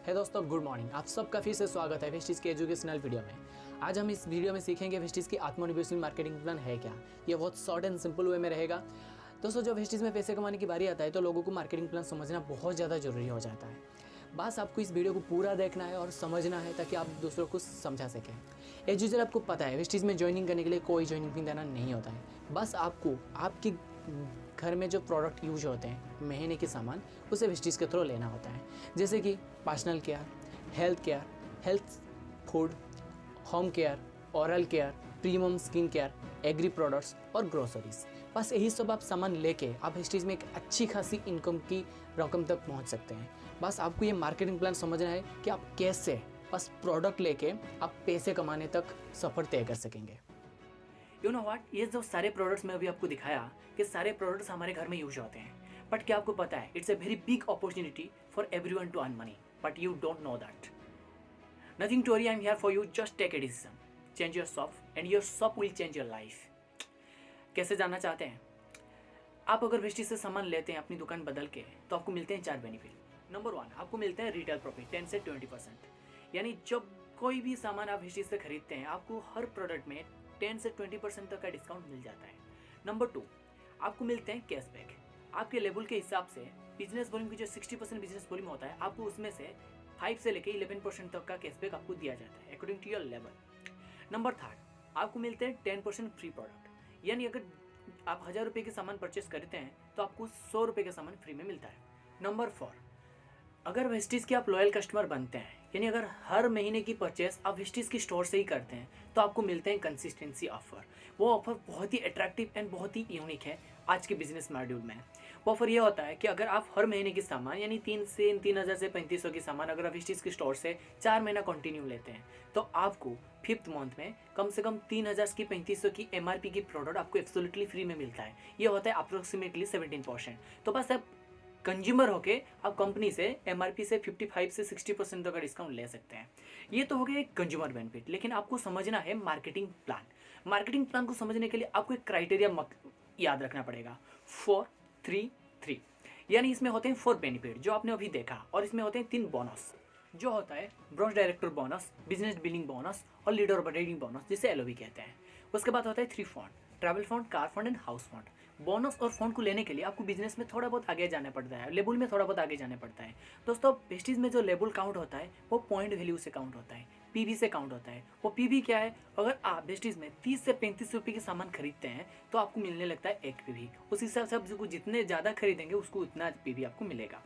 है दोस्तों, good morning. आप सबका फिर से स्वागत है वेस्टीज के एजुकेशनल वीडियो में। आज हम इस वीडियो में सीखेंगे वेस्टीज की आत्मनिर्भरशील मार्केटिंग प्लान है क्या। ये बहुत शॉर्ट एंड सिंपल वे में रहेगा। दोस्तों, जब वेस्टीज में पैसे कमाने की बारी आता है तो लोगों को मार्केटिंग प्लान समझना बहुत ज़्यादा जरूरी हो जाता है। बस आपको इस वीडियो को पूरा देखना है और समझना है ताकि आप दूसरों को समझा सकें। एज यूजुअल आपको पता है वेस्टीज में ज्वाइनिंग करने के लिए कोई ज्वाइनिंग फी देना नहीं होता है। बस आपको आपकी घर में जो प्रोडक्ट यूज होते हैं महीने के सामान, उसे वेस्टीज के थ्रू लेना होता है। जैसे कि personal care, health food, home care, oral care, premium skin care, agri products और ग्रोसरीज। बस यही सब आप सामान लेके आप वेस्टीज में एक अच्छी खासी इनकम की रकम तक पहुंच सकते हैं। बस आपको ये मार्केटिंग प्लान समझना है कि आप कैसे बस प्रोडक्ट लेके आप पैसे कमाने तक सफ़र तय कर सकेंगे। यू नो व्हाट, ये जो सारे प्रोडक्ट्स मैं अभी आपको दिखाया कि सारे प्रोडक्ट्स हमारे घर में यूज होते हैं। बट क्या आपको पता है, it's a very big opportunity for everyone to earn money, but you don't know that. Nothing to worry, I am here for you. Just take a decision, change your shop and your shop will change your life. कैसे जानना चाहते हैं? आप अगर Vestige से सामान लेते हैं अपनी दुकान बदल के, तो आपको मिलते हैं 4 बेनिफिट। नंबर 1, आपको मिलते हैं रिटेल प्रॉफिट 10 से 20%। यानी जब कोई भी सामान आप वेस्टीज से खरीदते हैं, आपको हर प्रोडक्ट में 10 से 20% तक का डिस्काउंट मिल जाता है। नंबर 2, आपको मिलते हैं कैशबैक। आपके लेवल के हिसाब से बिजनेस वॉल्यूम की जो 60% बिजनेस वॉल्यूम होता है, आपको उसमें से 5 से लेकर 11% तक का कैशबैक आपको दिया जाता है according to your level. Number 3, आपको मिलते हैं 10% फ्री प्रोडक्ट। यानी अगर आप 1000 रुपये के सामान परचेस करते हैं तो आपको 100 रुपये का सामान फ्री में मिलता है। नंबर 4, अगर वेस्टीज के आप लॉयल कस्टमर बनते हैं, यानी अगर हर महीने की परचेस आप वेस्टीज की स्टोर से ही करते हैं, तो आपको मिलते हैं कंसिस्टेंसी ऑफर। वो ऑफर बहुत ही अट्रैक्टिव एंड बहुत ही यूनिक है आज के बिजनेस मॉड्यूल में। वो ऑफर ये होता है कि अगर आप हर महीने की सामान यानी 3000 से 3500 की सामान अगर आप वेस्टीज की स्टोर से 4 महीना कंटिन्यू लेते हैं, तो आपको 5th मंथ में कम से कम 3000 की 3500 की MRP की प्रोडक्ट आपको एब्सोल्युटली फ्री में मिलता है। ये होता है अप्रोक्सीमेटली 17%। तो बस आप कंज्यूमर होके आप कंपनी से MRP से 55 से 60% तक का डिस्काउंट ले सकते हैं। ये तो हो गया एक कंज्यूमर बेनिफिट। लेकिन आपको समझना है मार्केटिंग प्लान। मार्केटिंग प्लान को समझने के लिए आपको एक क्राइटेरिया याद रखना पड़ेगा, 4-3-3। यानी इसमें होते हैं 4 बेनिफिट जो आपने अभी देखा, और इसमें होते हैं 3 बोनस जो होता है branch director bonus, business building bonus और लीडर ऑपरेटिंग बोनस, जिसे LOB कहते हैं। उसके बाद होता है 3 fund, travel fund, car fund and house fund. Bonus और फंड को लेने के लिए आपको बिजनेस में थोड़ा बहुत आगे जाना पड़ता है, लेबल में थोड़ा बहुत आगे जाना पड़ता है। दोस्तों, वेस्टीज में जो लेबल काउंट होता है वो पॉइंट वैल्यू से काउंट होता है, PV से काउंट होता है। वो PV क्या है? अगर आप वेस्टीज में 30 से 35 रुपये की सामान खरीदते हैं तो आपको मिलने लगता है 1 PV। उस हिसाब से आप जितने ज़्यादा खरीदेंगे उसको उतना PV आपको मिलेगा।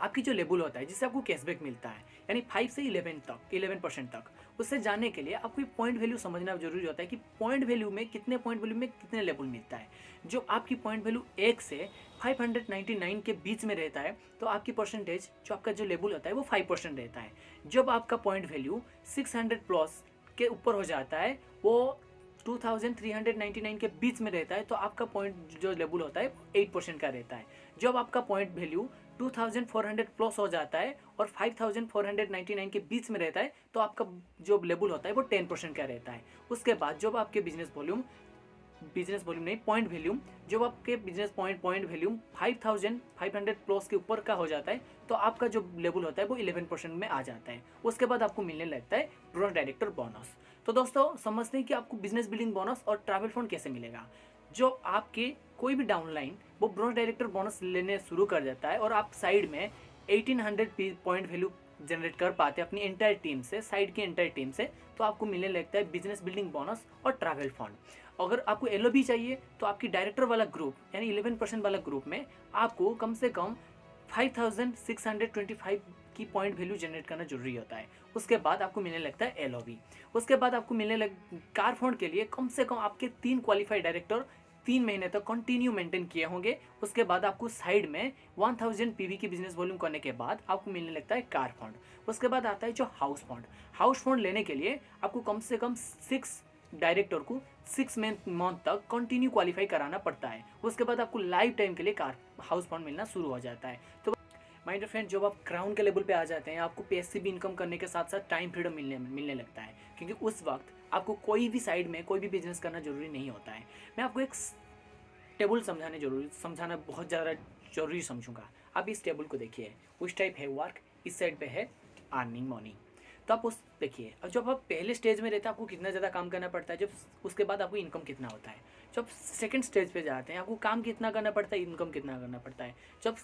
आपकी जो लेबल होता है जिससे आपको कैशबैक मिलता है, यानी 5 से 11% तक, उससे जानने के लिए आपको पॉइंट वैल्यू समझना जरूरी होता है कि पॉइंट वैल्यू में कितने पॉइंट वैल्यू में कितने लेबल मिलता है। जो आपकी पॉइंट वैल्यू 1 से 599 के बीच में रहता है तो आपकी परसेंटेज जो आपका जो लेबल होता है वो 5% रहता है। जब आपका पॉइंट वैल्यू 600 प्लस के ऊपर हो जाता है, वो 2399 के बीच में रहता है, तो आपका पॉइंट जो लेबल होता है 8% का रहता है। जब आपका पॉइंट वैल्यू 2400 प्लस हो जाता है और 5499 के बीच में रहता है, तो आपका जो लेबल होता है वो 10% का रहता है। उसके बाद जब आपके बिजनेस वॉल्यूम नहीं, पॉइंट वैल्यूम, जब आपके बिजनेस पॉइंट वैल्यूम 5500 प्लस के ऊपर का हो जाता है, तो आपका जो लेवल होता है वो 11% में आ जाता है। उसके बाद आपको मिलने लगता है ब्रांच डायरेक्टर बोनस। तो दोस्तों, समझते हैं कि आपको बिजनेस बिल्डिंग बोनस और ट्रैवल फंड कैसे मिलेगा। जो आपके कोई भी डाउनलाइन वो ब्रांच डायरेक्टर बोनस लेने शुरू कर देता है और आप साइड में 1800 पॉइंट वैल्यू जनरेट कर पाते हैं अपनी एंटायर टीम से, साइड की एंटायर टीम से, तो आपको मिलने लगता है बिजनेस बिल्डिंग बोनस और ट्रैवल फंड। अगर आपको LOB चाहिए तो आपकी डायरेक्टर वाला ग्रुप यानी 11% वाला ग्रुप में आपको कम से कम 5625 की पॉइंट वैल्यू जनरेट करना जरूरी होता है। उसके बाद आपको मिलने लगता है LOB। उसके बाद आपको मिलने कार फंड के लिए कम से कम आपके 3 क्वालिफाइड डायरेक्टर 3 महीने तक कंटिन्यू मेंटेन किए होंगे। उसके बाद आपको साइड में 1000 PV की बिजनेस वॉल्यूम करने के बाद आपको मिलने लगता है कार फंड। उसके बाद आता है जो हाउस फंड। हाउस फंड लेने के लिए आपको कम से कम 6 डायरेक्टर को 6 मंथ तक कंटिन्यू क्वालिफाई कराना पड़ता है। उसके बाद आपको लाइफ टाइम के लिए कार हाउस फंड मिलना शुरू हो जाता है। तो माय डियर फ्रेंड, जब आप क्राउन के लेवल पे आ जाते हैं, आपको पैसिव इनकम करने के साथ साथ टाइम फ्रीडम मिलने लगता है, क्योंकि उस वक्त आपको कोई भी साइड में कोई भी बिजनेस करना जरूरी नहीं होता है। मैं आपको एक टेबल समझाना बहुत ज़्यादा जरूरी समझूंगा। आप इस टेबल को देखिए, उस टाइप है वर्क इस साइड पे है अर्निंग मनी। तो आप उस देखिए, अब जब आप पहले स्टेज में रहते हैं आपको कितना ज़्यादा काम करना पड़ता है, जब उसके बाद आपको इनकम कितना होता है। जब सेकंड स्टेज पे जाते हैं आपको काम कितना करना पड़ता है, इनकम कितना करना पड़ता है। जब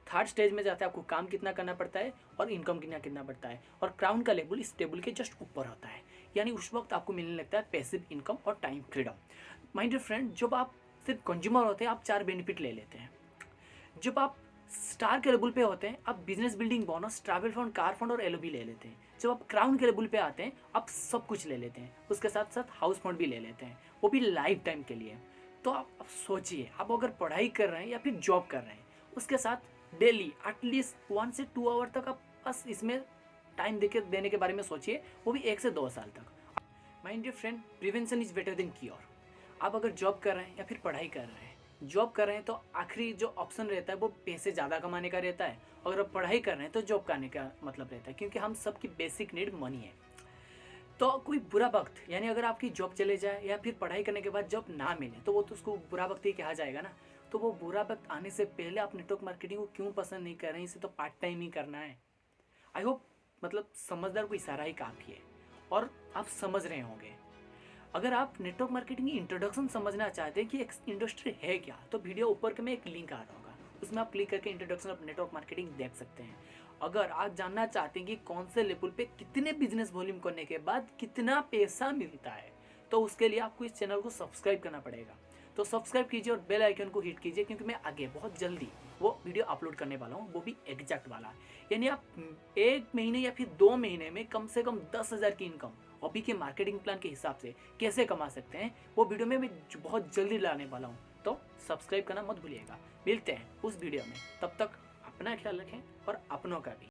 थर्ड स्टेज में जाते हैं आपको काम कितना करना पड़ता है और इनकम कितना करना पड़ता है। और क्राउन का लेवल इस टेबल के जस्ट ऊपर होता है, यानी उस वक्त आपको मिलने लगता है पैसिव इनकम और time freedom. My dear friend, जब आप सिर्फ कंज्यूमर होते हैं आप 4 बेनिफिट ले लेते हैं। जब आप स्टार के लेवल पे होते हैं आप business building bonus, travel fund, car fund और एलओबी ले लेते हैं। जब आप क्राउन के लेवल पे आते हैं आप सब कुछ ले लेते हैं, उसके साथ साथ हाउस फंड भी ले लेते हैं, वो भी लाइफ टाइम के लिए। तो आप सोचिए, आप अगर पढ़ाई कर रहे हैं या फिर जॉब कर रहे हैं, उसके साथ डेली एटलीस्ट 1 से 2 आवर तक आप बस इसमें टाइम देने के बारे में सोचिए, वो भी 1 से 2 साल तक। My dear friend, prevention is better than cure. आप अगर जॉब कर रहे हैं या फिर पढ़ाई कर रहे हैं, जॉब कर रहे हैं तो आखिरी जो ऑप्शन रहता है वो पैसे ज़्यादा कमाने का रहता है। अगर आप पढ़ाई कर रहे हैं तो जॉब करने का मतलब रहता है, क्योंकि हम सबकी बेसिक नीड मनी है। तो कोई बुरा वक्त, यानी अगर आपकी जॉब चले जाए या फिर पढ़ाई करने के बाद जॉब ना मिले तो वो तो उसको बुरा वक्त ही कहा जाएगा ना। तो वो बुरा वक्त आने से पहले आप नेटवर्क मार्केटिंग को क्यों पसंद नहीं कर रहे हैं, इसे तो पार्ट टाइम ही करना है। आई होप मतलब समझदार को इशारा ही काफ़ी है और आप समझ रहे होंगे। अगर आप नेटवर्क मार्केटिंग की इंट्रोडक्शन समझना चाहते हैं कि एक इंडस्ट्री है क्या, तो वीडियो ऊपर के में एक लिंक आ रहा होगा, उसमें आप क्लिक करके इंट्रोडक्शन ऑफ नेटवर्क मार्केटिंग देख सकते हैं। अगर आप जानना चाहते हैं कि कौन से लेवल पे कितने बिजनेस वॉल्यूम करने के बाद कितना पैसा मिलता है, तो उसके लिए आपको इस चैनल को सब्सक्राइब करना पड़ेगा। तो सब्सक्राइब कीजिए और बेल आइकन को हिट कीजिए, क्योंकि मैं आगे बहुत जल्दी वो वीडियो अपलोड करने वाला हूँ, वो भी एग्जैक्ट वाला। यानी आप 1 महीने या फिर 2 महीने में कम से कम 10,000 की इनकम अभी के मार्केटिंग प्लान के हिसाब से कैसे कमा सकते हैं, वो वीडियो में मैं बहुत जल्दी लाने वाला हूँ। तो सब्सक्राइब करना मत भूलिएगा। मिलते हैं उस वीडियो में, तब तक अपना ख्याल रखें और अपनों का भी।